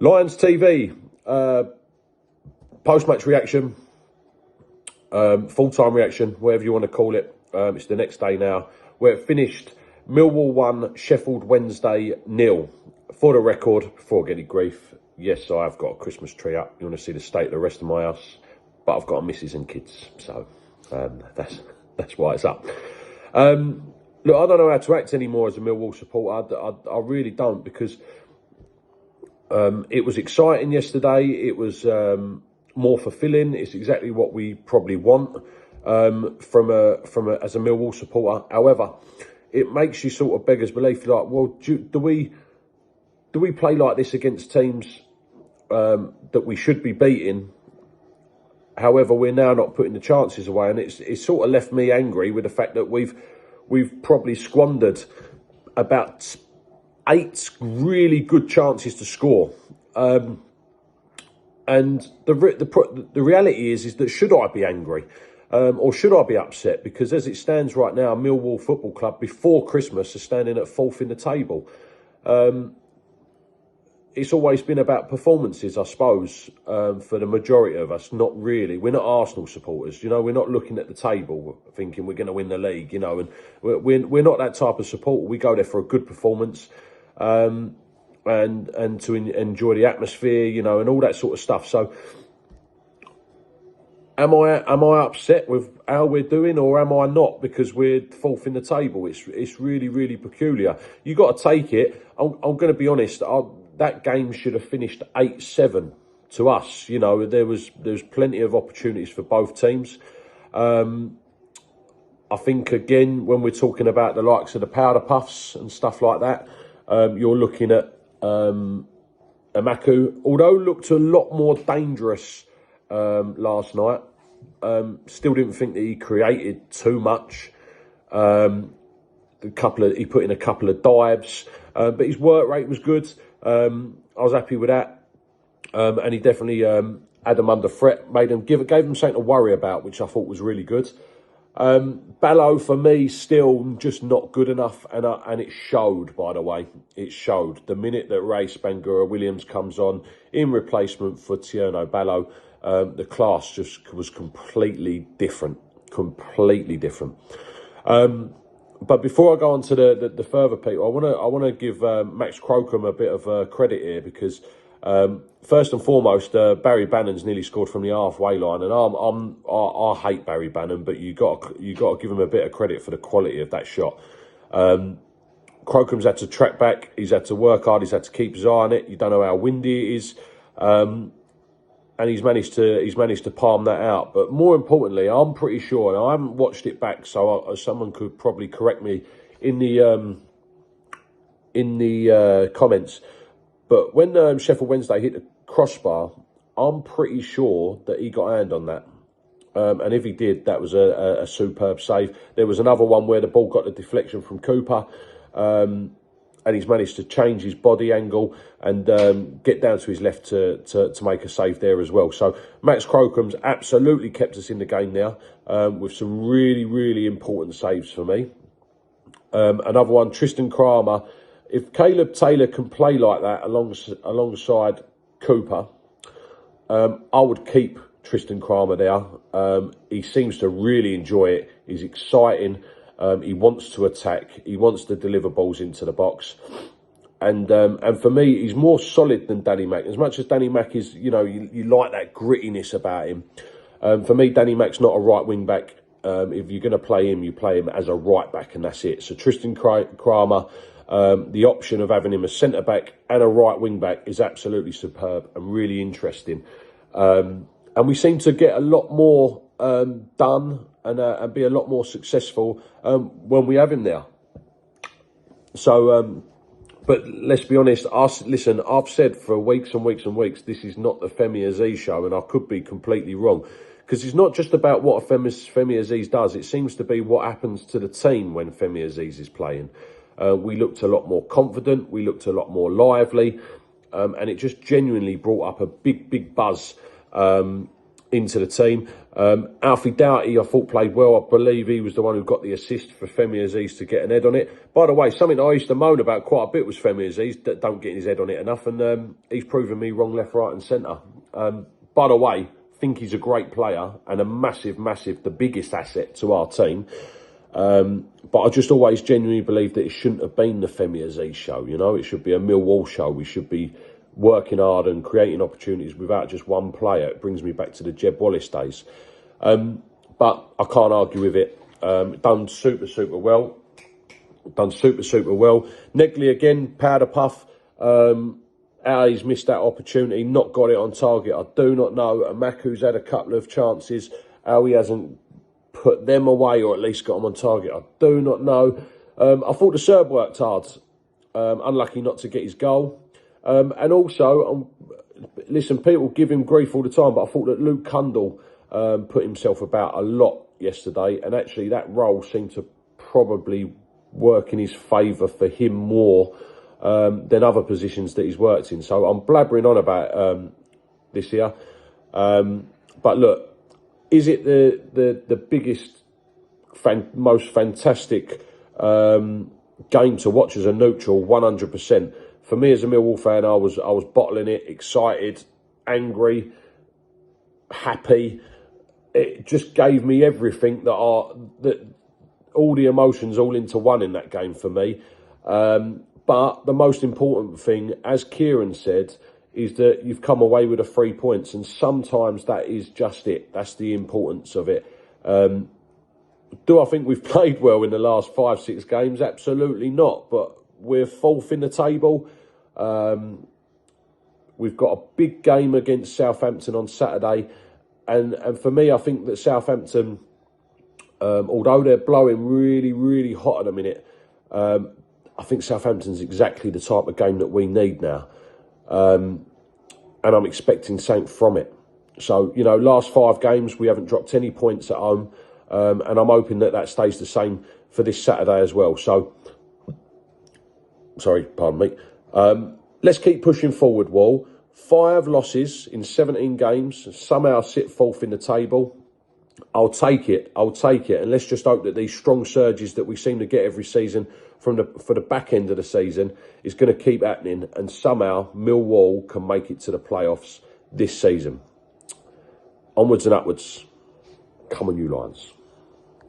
Lions TV, post-match reaction, full-time reaction, whatever you want to call it. It's the next day now, where it finished Millwall 1, Sheffield Wednesday 0. For the record, before I get any grief, yes, I have got a Christmas tree up. You want to see the state of the rest of my house, but I've got a missus and kids, so that's why it's up. Look, I don't know how to act anymore as a Millwall supporter. I really don't, because it was exciting yesterday. It was more fulfilling. It's exactly what we probably want from as a Millwall supporter. However, it makes you sort of beggars belief. Like, well, do we play like this against teams that we should be beating? However, we're now not putting the chances away, and it's sort of left me angry with the fact that we've probably squandered about 8 really good chances to score. And the reality is that should I be angry or should I be upset? Because as it stands right now, Millwall Football Club before Christmas are standing at 4th in the table. It's always been about performances, I suppose, for the majority of us. Not really. We're not Arsenal supporters, you know. We're not looking at the table thinking we're going to win the league, you know. And we're not that type of supporter. We go there for a good performance, and to enjoy the atmosphere, you know, and all that sort of stuff. So, am I upset with how we're doing, or am I not, because we're 4th in the table? It's really, really peculiar. You got to take it. I'm going to be honest. That game should have finished 8-7 to us. You know, there's plenty of opportunities for both teams. I think, again, when we're talking about the likes of the powder puffs and stuff like that, you're looking at Amaku, although looked a lot more dangerous last night. Still didn't think that he created too much. He put in a couple of dives, but his work rate was good. I was happy with that, and he definitely had them under threat, gave them something to worry about, which I thought was really good. Ballo, for me, still just not good enough, and it showed, by the way. It showed. The minute that Ray Spangura-Williams comes on in replacement for Tierno Ballo, the class just was completely different. Completely different. But before I go on to the further people, I want to give Max Crocombe a bit of credit here, because first and foremost, Barry Bannon's nearly scored from the halfway line, and I hate Barry Bannon, but you got to give him a bit of credit for the quality of that shot. Crocombe's had to track back, he's had to work hard, he's had to keep his eye on it. You don't know how windy it is, and he's managed to palm that out. But more importantly, I'm pretty sure, and I haven't watched it back, so someone could probably correct me in the comments. But when Sheffield Wednesday hit the crossbar, I'm pretty sure that he got a hand on that. And if he did, that was a superb save. There was another one where the ball got the deflection from Cooper, and he's managed to change his body angle and get down to his left to make a save there as well. So Max Crocombe's absolutely kept us in the game now, with some really, really important saves for me. Another one, Tristan Kramer. If Caleb Taylor can play like that alongside Cooper, I would keep Tristan Kramer there. He seems to really enjoy it. He's exciting. He wants to attack. He wants to deliver balls into the box. And for me, he's more solid than Danny Mac. As much as Danny Mac is, you know, you like that grittiness about him. For me, Danny Mac's not a right wing back. If you're going to play him, you play him as a right back, and that's it. So Tristan Kramer, the option of having him a centre back and a right wing back is absolutely superb and really interesting. And we seem to get a lot more done and be a lot more successful when we have him there. So, but let's be honest, listen, I've said for weeks and weeks and weeks, this is not the Femi Aziz show, and I could be completely wrong. Because it's not just about what Femi Aziz does, it seems to be what happens to the team when Femi Aziz is playing. We looked a lot more confident, we looked a lot more lively, and it just genuinely brought up a big, big buzz into the team. Alfie Doughty, I thought, played well. I believe he was the one who got the assist for Femi Aziz to get an head on it. By the way, something I used to moan about quite a bit was Femi Aziz that don't get his head on it enough, and he's proven me wrong left, right and centre. By the way, think he's a great player and a massive, the biggest asset to our team. But I just always genuinely believe that it shouldn't have been the Femi Aziz show, you know. It should be a Millwall show. We should be working hard and creating opportunities without just one player. It brings me back to the Jeb Wallace days. But I can't argue with it. Done super well. Done super well. Negley again, powder puff. How he's missed that opportunity, not got it on target, I do not know. Amaku's had a couple of chances. How he hasn't put them away or at least got them on target, I do not know. I thought the Serb worked hard. Unlucky not to get his goal. And also, listen, people give him grief all the time, but I thought that Luke Cundle put himself about a lot yesterday, and actually that role seemed to probably work in his favour for him more than other positions that he's worked in. So I'm blabbering on about this here. But look, is it the biggest, most fantastic game to watch as a neutral? 100%. For me as a Millwall fan, I was bottling it, excited, angry, happy. It just gave me everything that all the emotions all into one in that game for me. But the most important thing, as Kieran said, is that you've come away with the 3 points, and sometimes that is just it. That's the importance of it. Do I think we've played well in the last 5-6 games? Absolutely not. But we're fourth in the table. We've got a big game against Southampton on Saturday. And for me, I think that Southampton, although they're blowing really hot at the minute, I think Southampton's exactly the type of game that we need now. And I'm expecting something from it. So, you know, last 5 games, we haven't dropped any points at home. And I'm hoping that that stays the same for this Saturday as well. So, sorry, pardon me. Let's keep pushing forward, Wall. 5 losses in 17 games, somehow sit fourth in the table. I'll take it. And let's just hope that these strong surges that we seem to get every season for the back end of the season is going to keep happening, and somehow Millwall can make it to the playoffs this season. Onwards and upwards. Come on, you Lions.